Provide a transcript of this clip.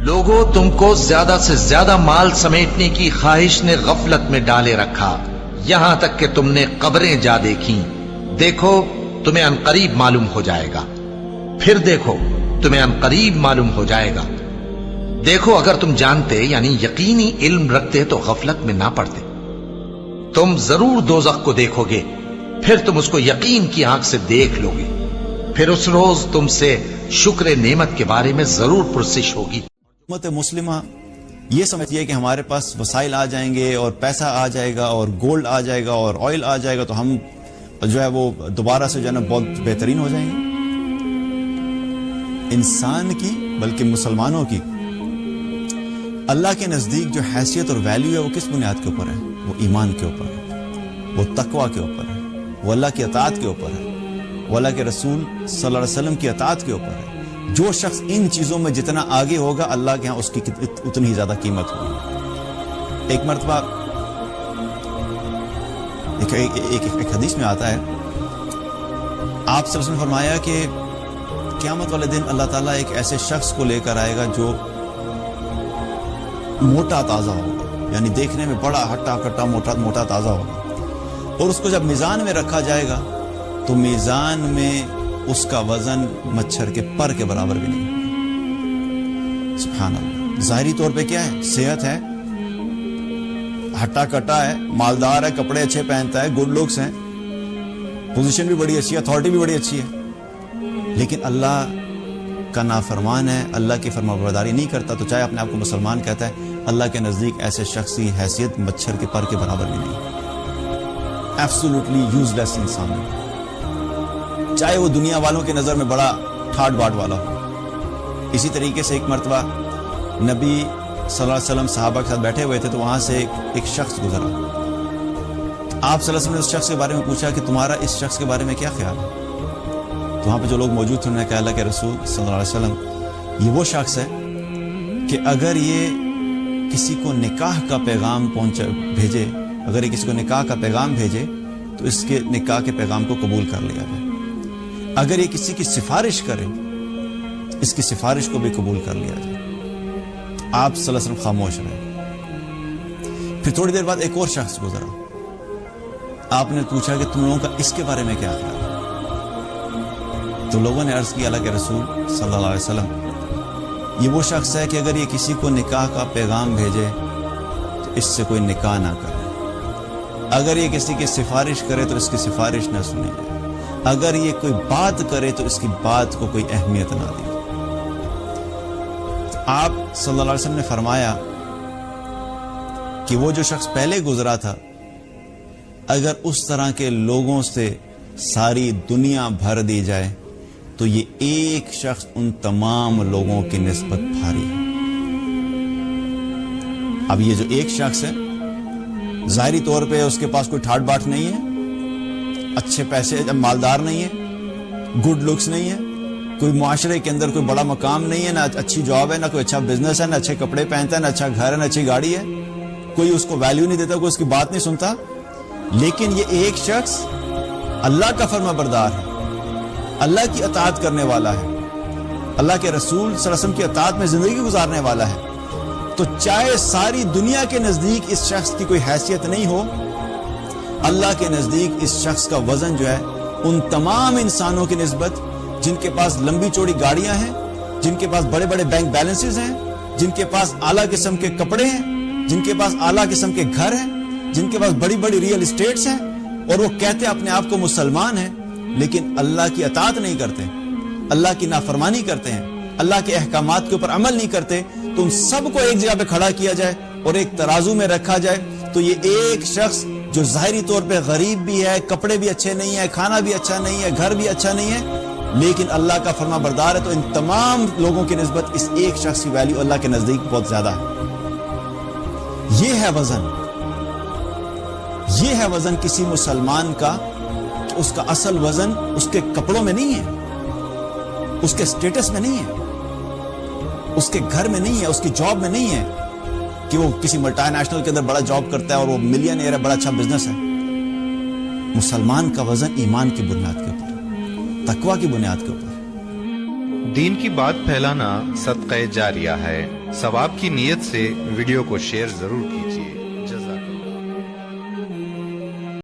لوگوں، تم کو زیادہ سے زیادہ مال سمیٹنے کی خواہش نے غفلت میں ڈالے رکھا، یہاں تک کہ تم نے قبریں جا دیکھیں۔ دیکھو تمہیں عنقریب معلوم ہو جائے گا، پھر دیکھو تمہیں عنقریب معلوم ہو جائے گا۔ دیکھو اگر تم جانتے یعنی یقینی علم رکھتے تو غفلت میں نہ پڑتے۔ تم ضرور دوزخ کو دیکھو گے، پھر تم اس کو یقین کی آنکھ سے دیکھ لو گے، پھر اس روز تم سے شکر نعمت کے بارے میں ضرور پرسش ہوگی۔ امت مسلمہ یہ سمجھتی ہے کہ ہمارے پاس وسائل آ جائیں گے اور پیسہ آ جائے گا اور گولڈ آ جائے گا اور آئل آ جائے گا تو ہم جو ہے وہ دوبارہ سے جو ہے نا بہت بہترین ہو جائیں گے۔ انسان کی بلکہ مسلمانوں کی اللہ کے نزدیک جو حیثیت اور ویلیو ہے وہ کس بنیاد کے اوپر ہے؟ وہ ایمان کے اوپر ہے، وہ تقوی کے اوپر ہے، وہ اللہ کی اطاعت کے اوپر ہے، وہ اللہ کے رسول صلی اللہ علیہ وسلم کی اطاعت کے اوپر ہے۔ جو شخص ان چیزوں میں جتنا آگے ہوگا اللہ کے ہاں اس کی اتنی ہی زیادہ قیمت ہوگی۔ ایک مرتبہ ایک حدیث میں آتا ہے، آپ صلی اللہ علیہ وسلم نے فرمایا کہ قیامت والے دن اللہ تعالیٰ ایک ایسے شخص کو لے کر آئے گا جو موٹا تازہ ہوگا، یعنی دیکھنے میں بڑا ہٹا کٹا موٹا تازہ ہوگا، اور اس کو جب میزان میں رکھا جائے گا تو میزان میں اس کا وزن مچھر کے پر کے برابر بھی نہیں۔ سبحان اللہ۔ ظاہری طور پہ کیا ہے؟ صحت ہے، ہٹا کٹا ہے، مالدار ہے، کپڑے اچھے پہنتا ہے، گڈ لکس ہیں، پوزیشن بھی بڑی اچھی ہے، اتھارٹی بھی بڑی اچھی ہے، لیکن اللہ کا نافرمان ہے، اللہ کی فرمانبرداری نہیں کرتا، تو چاہے اپنے آپ کو مسلمان کہتا ہے، اللہ کے نزدیک ایسے شخص کی حیثیت مچھر کے پر کے برابر بھی نہیں۔ ایبسولوٹلی یوز لیس انسان ہے، چاہے وہ دنیا والوں کی نظر میں بڑا ٹھاٹ باٹ والا ہو۔ اسی طریقے سے ایک مرتبہ نبی صلی اللہ علیہ وسلم صحابہ کے ساتھ بیٹھے ہوئے تھے تو وہاں سے ایک شخص گزرا۔ آپ صلی اللہ علیہ وسلم نے اس شخص کے بارے میں پوچھا کہ تمہارا اس شخص کے بارے میں کیا خیال ہے؟ تو وہاں پہ جو لوگ موجود تھے انہوں نے کہا اللہ کے رسول صلی اللہ علیہ وسلم یہ وہ شخص ہے کہ اگر یہ کسی کو نکاح کا پیغام بھیجے، اگر یہ کسی کو نکاح کا پیغام بھیجے تو اس کے نکاح کے پیغام کو قبول کر لیا جائے، اگر یہ کسی کی سفارش کرے اس کی سفارش کو بھی قبول کر لیا جائے۔ آپ صلی اللہ علیہ وسلم خاموش رہے۔ پھر تھوڑی دیر بعد ایک اور شخص گزرا، آپ نے پوچھا کہ تم لوگوں کا اس کے بارے میں کیا خیال ہے؟ تو لوگوں نے عرض کیا اللہ کے رسول صلی اللہ علیہ وسلم یہ وہ شخص ہے کہ اگر یہ کسی کو نکاح کا پیغام بھیجے تو اس سے کوئی نکاح نہ کرے، اگر یہ کسی کی سفارش کرے تو اس کی سفارش نہ سنی جائے، اگر یہ کوئی بات کرے تو اس کی بات کو کوئی اہمیت نہ دی۔ آپ صلی اللہ علیہ وسلم نے فرمایا کہ وہ جو شخص پہلے گزرا تھا اگر اس طرح کے لوگوں سے ساری دنیا بھر دی جائے تو یہ ایک شخص ان تمام لوگوں کی نسبت بھاری ہے۔ اب یہ جو ایک شخص ہے ظاہری طور پہ اس کے پاس کوئی ٹھاٹ باٹ نہیں ہے، اچھے پیسے، مالدار نہیں ہے، گڈ لکس نہیں ہے، کوئی معاشرے کے اندر کوئی بڑا مقام نہیں ہے، نہ اچھی جاب ہے، نہ کوئی اچھا بزنس ہے، نہ اچھے کپڑے پہنتا ہے، نہ اچھا گھر ہے، نہ اچھی گاڑی ہے، کوئی اس کو ویلیو نہیں دیتا، کوئی اس کی بات نہیں سنتا، لیکن یہ ایک شخص اللہ کا فرما بردار ہے، اللہ کی اطاعت کرنے والا ہے، اللہ کے رسول صلی اللہ علیہ وسلم کی اطاعت میں زندگی گزارنے والا ہے، تو چاہے ساری دنیا کے نزدیک اس شخص کی کوئی حیثیت نہیں ہو، اللہ کے نزدیک اس شخص کا وزن جو ہے ان تمام انسانوں کی نسبت جن کے پاس لمبی چوڑی گاڑیاں ہیں، جن کے پاس بڑے بڑے بینک بیلنسز ہیں، جن کے پاس اعلیٰ قسم کے کپڑے ہیں، جن کے پاس اعلیٰ قسم کے گھر ہیں، جن کے پاس بڑی بڑی ریئل اسٹیٹس ہیں، اور وہ کہتے اپنے آپ کو مسلمان ہیں لیکن اللہ کی اطاعت نہیں کرتے، اللہ کی نافرمانی کرتے ہیں، اللہ کے احکامات کے اوپر عمل نہیں کرتے، تو ان سب کو ایک جگہ پہ کھڑا کیا جائے اور ایک ترازو میں رکھا جائے تو یہ ایک شخص جو ظاہری طور پہ غریب بھی ہے، کپڑے بھی اچھے نہیں ہیں، کھانا بھی اچھا نہیں ہے، گھر بھی اچھا نہیں ہے، لیکن اللہ کا فرما بردار ہے، تو ان تمام لوگوں کی نسبت اس ایک شخص کی ویلیو اللہ کے نزدیک بہت زیادہ ہے۔ یہ ہے وزن، یہ ہے وزن کسی مسلمان کا کہ اس کا اصل وزن اس کے کپڑوں میں نہیں ہے، اس کے سٹیٹس میں نہیں ہے، اس کے گھر میں نہیں ہے، اس کی جاب میں نہیں ہے کہ وہ کسی ملٹی نیشنل کے اندر بڑا جاب کرتا ہے اور وہ ملینئر ہے، بڑا اچھا بزنس ہے۔ مسلمان کا وزن ایمان کی بنیاد کے اوپر، تقوی کی بنیاد کے اوپر۔ دین کی بات پھیلانا صدقہ جاریہ ہے. ثواب کی نیت سے ویڈیو کو شیئر ضرور کیجیے.